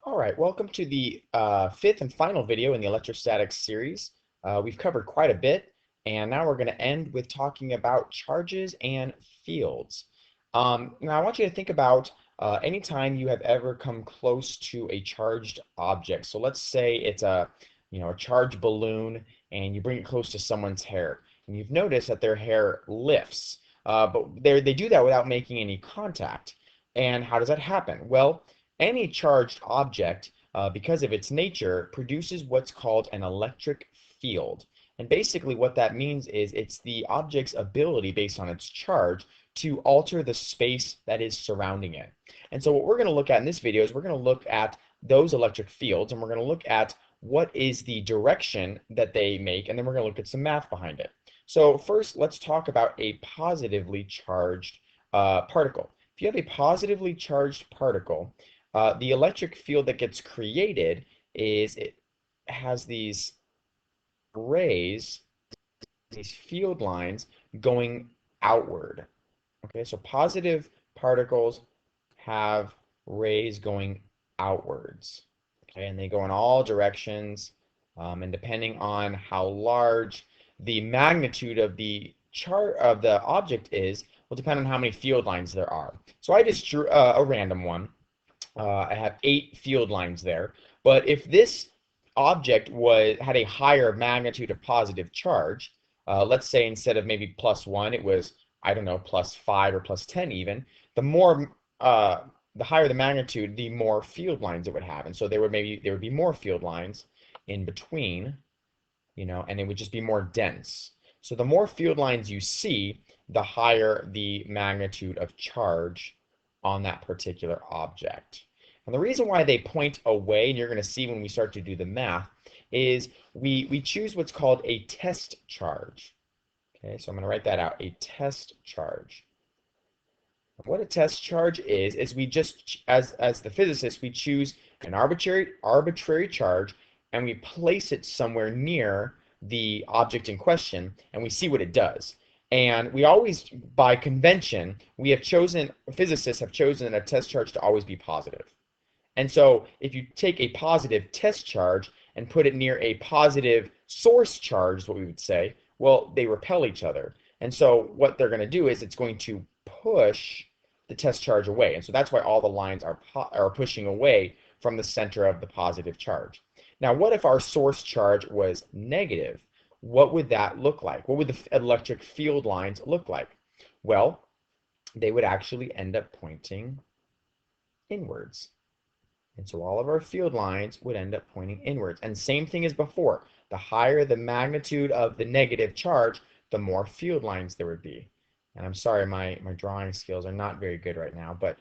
All right, welcome to the fifth and final video in the electrostatics series. We've covered quite a bit, and now we're going to end with talking about charges and fields. Now, I want you to think about any time you have ever come close to a charged object. So let's say it's a charged balloon, and you bring it close to someone's hair, and you've noticed that their hair lifts, but they do that without making any contact. And how does that happen? Well, any charged object, because of its nature, produces what's called an electric field. And basically what that means is it's the object's ability, based on its charge, to alter the space that is surrounding it. And so what we're going to look at in this video is we're going to look at those electric fields, and we're going to look at what is the direction that they make, and then we're going to look at some math behind it. So first, let's talk about a positively charged particle. If you have a positively charged particle, the electric field that gets created is it has these rays, these field lines going outward. Okay, so positive particles have rays going outwards. Okay, and they go in all directions. And depending on how large the magnitude of the chart of the object is, will depend on how many field lines there are. So I just drew a random one. I have 8 field lines there. But if this object had a higher magnitude of positive charge, let's say instead of maybe +1, it was, I don't know, +5 or +10 even, the higher the magnitude, the more field lines it would have. And so there would be more field lines in between, and it would just be more dense. So the more field lines you see, the higher the magnitude of charge on that particular object. And the reason why they point away, and you're going to see when we start to do the math, is we choose what's called a test charge. Okay, so I'm going to write that out, a test charge. What a test charge is we just, as the physicist, we choose an arbitrary charge, and we place it somewhere near the object in question, and we see what it does. And we always, by convention, physicists have chosen a test charge to always be positive. And so if you take a positive test charge and put it near a positive source charge, is what we would say, well, they repel each other. And so what they're going to do is it's going to push the test charge away. And so that's why all the lines are pushing away from the center of the positive charge. Now, what if our source charge was negative? What would that look like? What would the electric field lines look like? Well, they would actually end up pointing inwards. And so all of our field lines would end up pointing inwards. And same thing as before. The higher the magnitude of the negative charge, the more field lines there would be. And I'm sorry, my drawing skills are not very good right now, but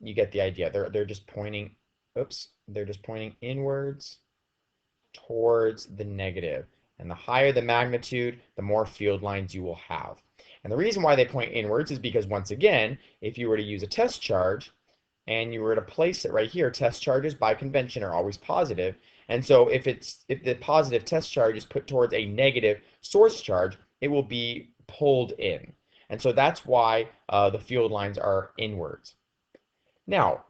you get the idea. They're just pointing, they're just pointing inwards towards the negative. And the higher the magnitude, the more field lines you will have. And the reason why they point inwards is because, once again, if you were to use a test charge, and you were to place it right here, test charges by convention are always positive. And so if the positive test charge is put towards a negative source charge, it will be pulled in. And so that's why the field lines are inwards. Now,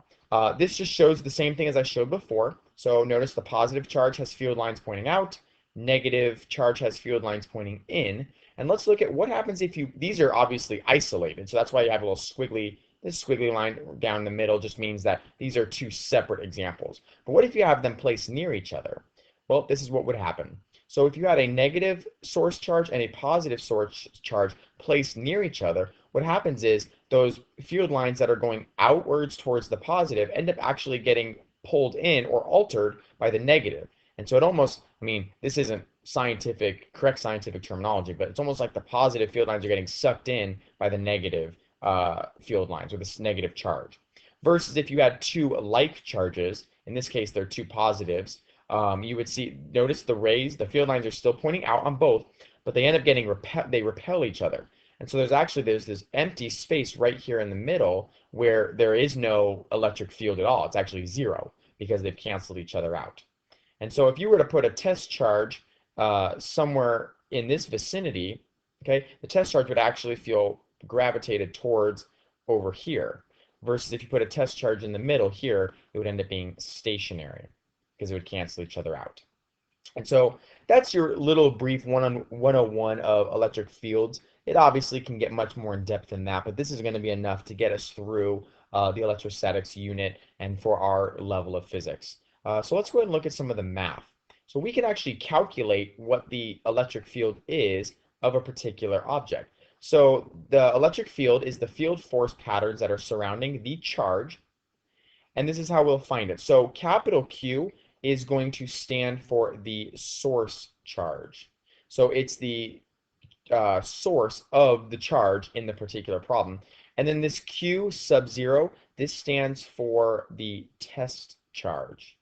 this just shows the same thing as I showed before. So notice the positive charge has field lines pointing out, negative charge has field lines pointing in. And let's look at what happens if these are obviously isolated. So that's why you have a little squiggly. This squiggly line down the middle just means that these are two separate examples. But what if you have them placed near each other? Well, this is what would happen. So if you had a negative source charge and a positive source charge placed near each other, what happens is those field lines that are going outwards towards the positive end up actually getting pulled in or altered by the negative. And so it almost, this isn't correct scientific terminology, but it's almost like the positive field lines are getting sucked in by the negative field lines with this negative charge. Versus if you had two like charges, in this case they're two positives, you would notice the field lines are still pointing out on both, but they end up getting they repel each other. And so there's this empty space right here in the middle where there is no electric field at all. It's actually zero because they've canceled each other out. And so if you were to put a test charge somewhere in this vicinity, okay, the test charge would actually feel gravitated towards over here. versus if you put a test charge in the middle here, it would end up being stationary because it would cancel each other out. And so that's your little brief 101 of electric fields. It obviously can get much more in depth than that, but this is going to be enough to get us through the electrostatics unit and for our level of physics. So let's go ahead and look at some of the math. So we can actually calculate what the electric field is of a particular object. So the electric field is the field force patterns that are surrounding the charge, and this is how we'll find it. So capital Q is going to stand for the source charge. So it's the source of the charge in the particular problem. And then this Q sub 0, this stands for the test charge.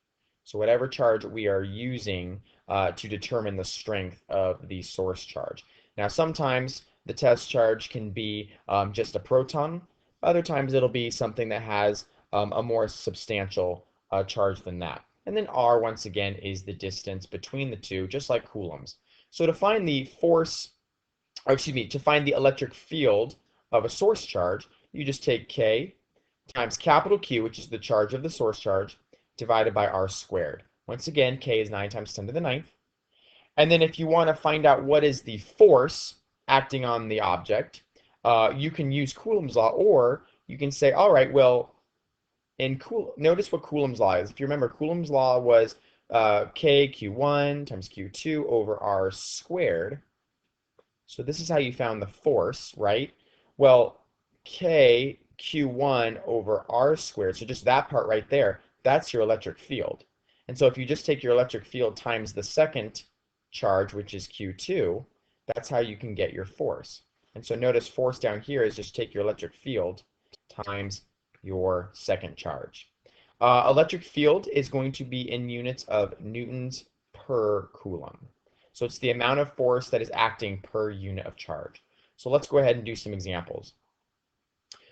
So whatever charge we are using to determine the strength of the source charge. Now sometimes the test charge can be just a proton. Other times it'll be something that has a more substantial charge than that. And then R, once again, is the distance between the two, just like coulombs. So to find the force, or excuse me, to find the electric field of a source charge, you just take K times capital Q, which is the charge of the source charge, divided by R squared. Once again, K is 9 times 10 to the ninth. And then if you want to find out what is the force acting on the object, you can use Coulomb's law, or you can say, all right, well, notice what Coulomb's law is. If you remember, Coulomb's law was K Q1 times Q2 over R squared. So this is how you found the force, right? Well, K Q1 over R squared, so just that part right there, that's your electric field. And so if you just take your electric field times the second charge, which is Q2, that's how you can get your force. And so notice force down here is just take your electric field times your second charge. Electric field is going to be in units of newtons per coulomb. So it's the amount of force that is acting per unit of charge. So let's go ahead and do some examples.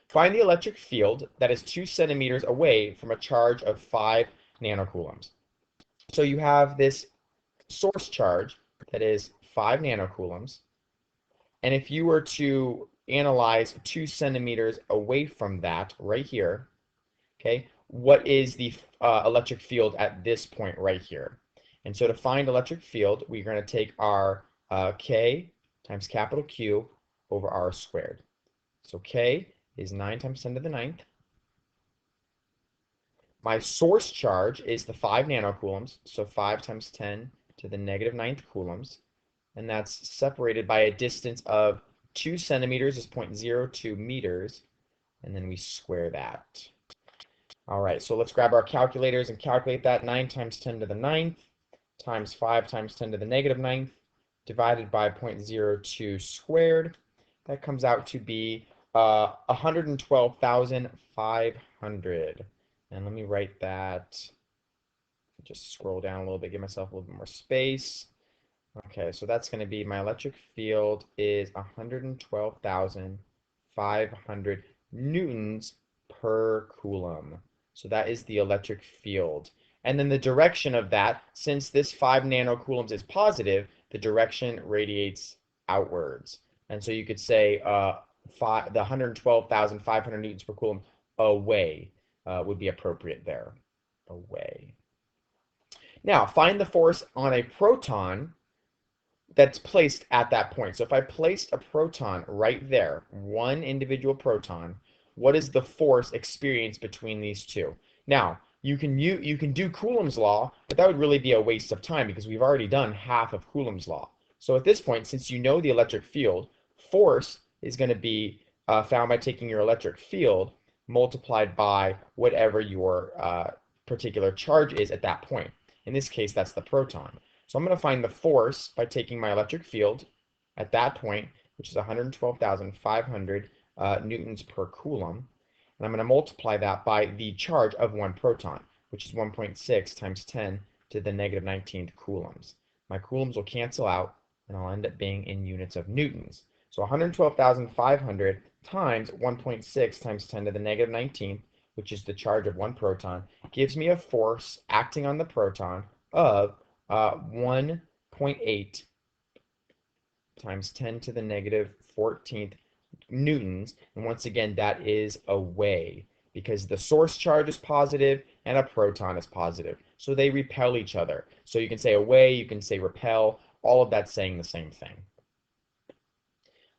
Find the electric field that is 2 centimeters away from a charge of 5 nanocoulombs. So you have this source charge that is 5 nanocoulombs. And if you were to analyze 2 centimeters away from that right here, okay, what is the electric field at this point right here? And so to find electric field, we're going to take our K times capital Q over R squared. So K is 9 times 10 to the ninth. My source charge is the 5 nanocoulombs, so 5 times 10 to the negative ninth coulombs. And that's separated by a distance of 2 centimeters is 0.02 meters, and then we square that. All right, so let's grab our calculators and calculate that. 9 times 10 to the ninth times 5 times 10 to the negative ninth divided by 0.02 squared. That comes out to be 112,500. And let me write that. Just scroll down a little bit, give myself a little bit more space. Okay, so that's going to be my electric field is 112,500 newtons per coulomb. So that is the electric field. And then the direction of that, since this 5 nanocoulombs is positive, the direction radiates outwards. And so you could say the 112,500 newtons per coulomb away would be appropriate there. Away. Now, find the force on a proton that's placed at that point. So if I placed a proton right there, one individual proton, what is the force experienced between these two? Now, you can do Coulomb's law, but that would really be a waste of time because we've already done half of Coulomb's law. So at this point, since you know the electric field, force is going to be found by taking your electric field multiplied by whatever your particular charge is at that point. In this case, that's the proton. So I'm going to find the force by taking my electric field at that point, which is 112,500 newtons per coulomb. And I'm going to multiply that by the charge of one proton, which is 1.6 times 10 to the negative 19th coulombs. My coulombs will cancel out, and I'll end up being in units of newtons. So 112,500 times 1.6 times 10 to the negative 19th, which is the charge of one proton, gives me a force acting on the proton of 1.8 times 10 to the negative 14th newtons, and once again that is away. because the source charge is positive and a proton is positive. So they repel each other. So you can say away, you can say repel, all of that's saying the same thing.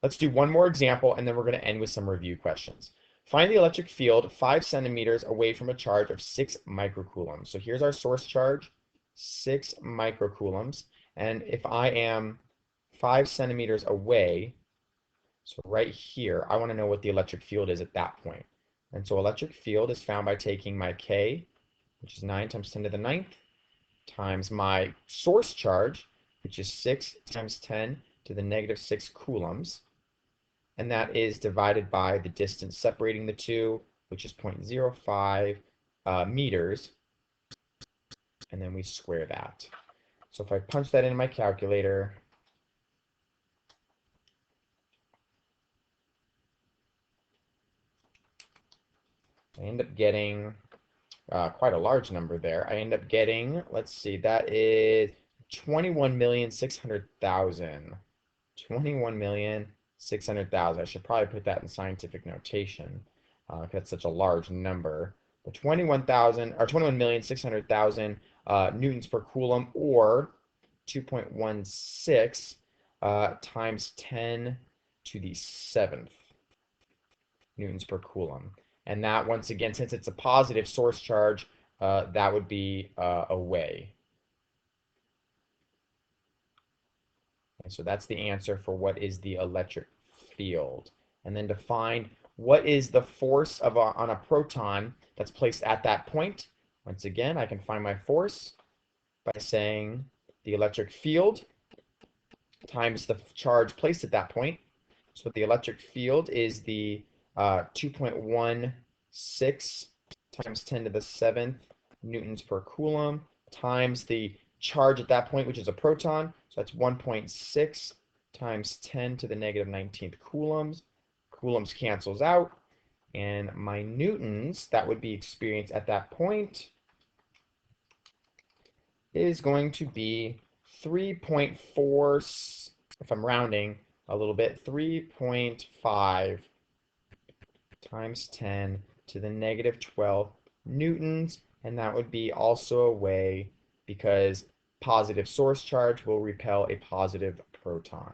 Let's do one more example, and then we're going to end with some review questions. Find the electric field 5 centimeters away from a charge of 6 microcoulombs. So here's our source charge, 6 microcoulombs. And if I am 5 centimeters away, so right here, I want to know what the electric field is at that point. And so electric field is found by taking my K, which is 9 times 10 to the 9th, times my source charge, which is 6 times 10 to the negative 6 coulombs. And that is divided by the distance separating the two, which is 0.05 meters. And then we square that. So if I punch that in my calculator, I end up getting quite a large number there. I end up getting, let's see, that is 21,600,000. 21,600,000. I should probably put that in scientific notation because that's such a large number. But 21,600,000 newtons per coulomb, or 2.16 times 10 to the 7th newtons per coulomb. And that, once again, since it's a positive source charge, that would be away. And so that's the answer for what is the electric field. And then to find what is the force of on a proton that's placed at that point, once again, I can find my force by saying the electric field times the charge placed at that point. So the electric field is the 2.16 times 10 to the 7th newtons per coulomb times the charge at that point, which is a proton. So that's 1.6 times 10 to the negative 19th coulombs. Coulombs cancels out. And my newtons that would be experienced at that point is going to be 3.4, if I'm rounding a little bit, 3.5 times 10 to the negative 12 newtons, and that would be also away because positive source charge will repel a positive proton.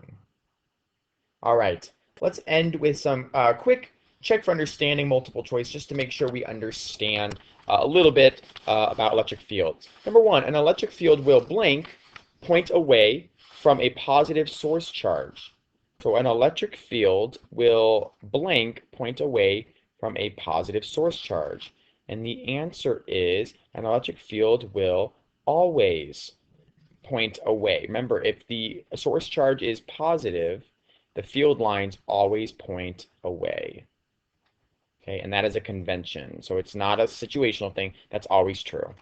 All right, let's end with some quick check for understanding multiple choice, just to make sure we understand a little bit about electric fields. Number one, an electric field will blank point away from a positive source charge. So an electric field will blank point away from a positive source charge. And the answer is an electric field will always point away. Remember, if the source charge is positive, the field lines always point away. Okay, and that is a convention. So it's not a situational thing. That's always true.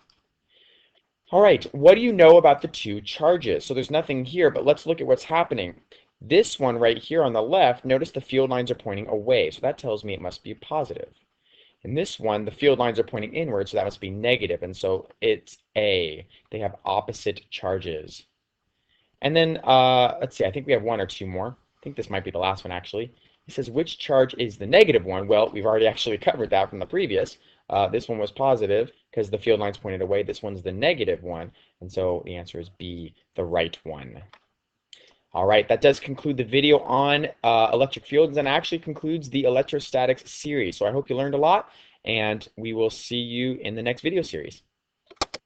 All right, what do you know about the two charges? So there's nothing here, but let's look at what's happening. This one right here on the left, notice the field lines are pointing away, so that tells me it must be positive. In this one, the field lines are pointing inward, so that must be negative, and so it's A. They have opposite charges. And then, let's see, I think we have one or two more. I think this might be the last one, actually. It says, which charge is the negative one? Well, we've already actually covered that from the previous. This one was positive because the field lines pointed away. This one's the negative one, and so the answer is B, the right one. All right, that does conclude the video on electric fields, and actually concludes the electrostatics series. So I hope you learned a lot, and we will see you in the next video series.